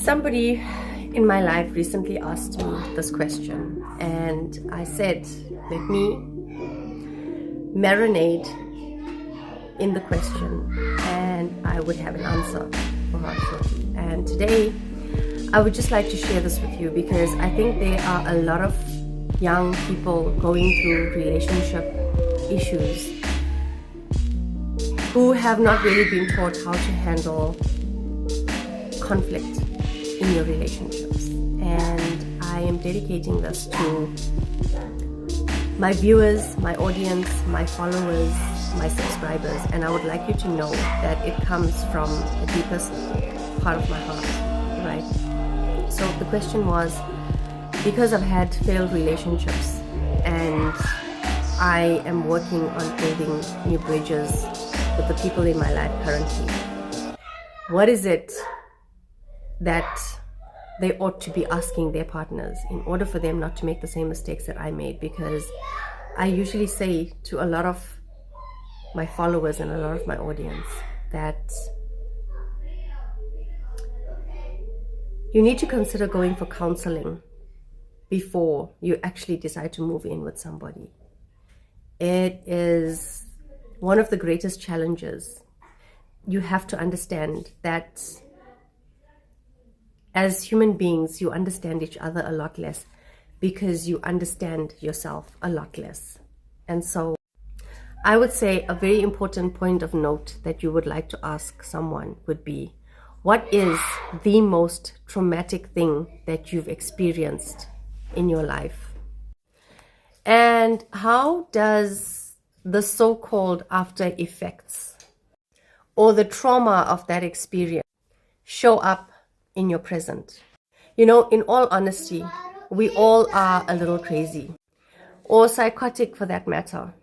Somebody in my life recently asked me this question, and I said, let me marinate in the question and I would have an answer for her shortly. And today I would just like to share this with you because I think there are a lot of young people going through relationship issues who have not really been taught how to handle conflict in your relationships. And I am dedicating this to my viewers, my audience, my followers, my subscribers, and I would like you to know that it comes from the deepest part of my heart, right? So the question was, because I've had failed relationships and I am working on building new bridges with the people in my life currently, what is it that they ought to be asking their partners in order for them not to make the same mistakes that I made? Because I usually say to a lot of my followers and a lot of my audience that you need to consider going for counseling before you actually decide to move in with somebody. It is one of the greatest challenges. You have to understand that as human beings, you understand each other a lot less because you understand yourself a lot less. And so I would say a very important point of note that you would like to ask someone would be, what is the most traumatic thing that you've experienced in your life? And how does the so-called after effects or the trauma of that experience show up in your present? You know, in all honesty, we all are a little crazy or psychotic for that matter.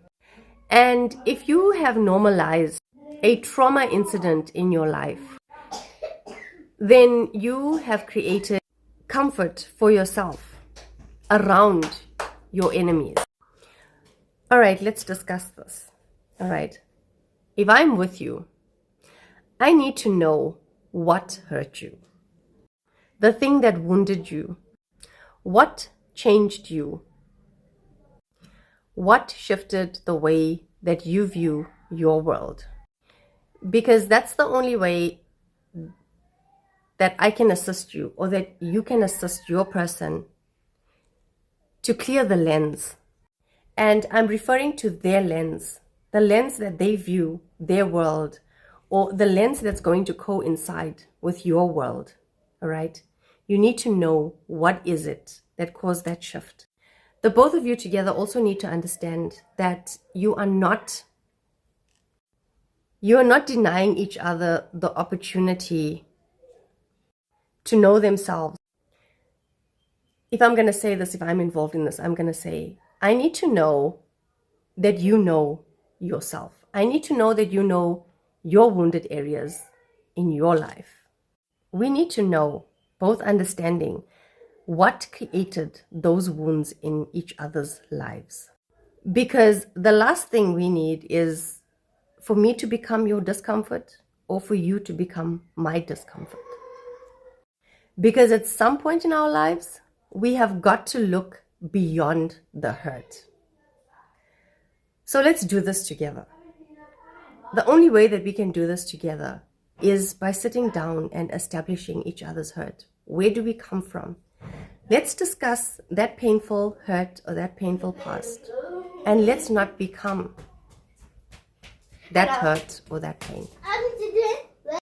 And if you have normalized a trauma incident in your life, then you have created comfort for yourself around your enemies. All right, let's discuss this. All right. If I'm with you, I need to know what hurt you, the thing that wounded you, what changed you, what shifted the way that you view your world. Because that's the only way that I can assist you, or that you can assist your person to clear the lens. And I'm referring to their lens, the lens that they view their world, or the lens that's going to coincide with your world. All right? You need to know what is it that caused that shift. The both of you together also need to understand that you are not denying each other the opportunity to know themselves. If I'm going to say this, if I'm involved in this, I'm going to say, I need to know that you know yourself. I need to know that you know your wounded areas in your life. We need to know, both understanding what created those wounds in each other's lives. Because the last thing we need is for me to become your discomfort or for you to become my discomfort. Because at some point in our lives, we have got to look beyond the hurt. So let's do this together. The only way that we can do this together is by sitting down and establishing each other's hurt. Where do we come from? Let's discuss that painful hurt or that painful past. And let's not become that hurt or that pain.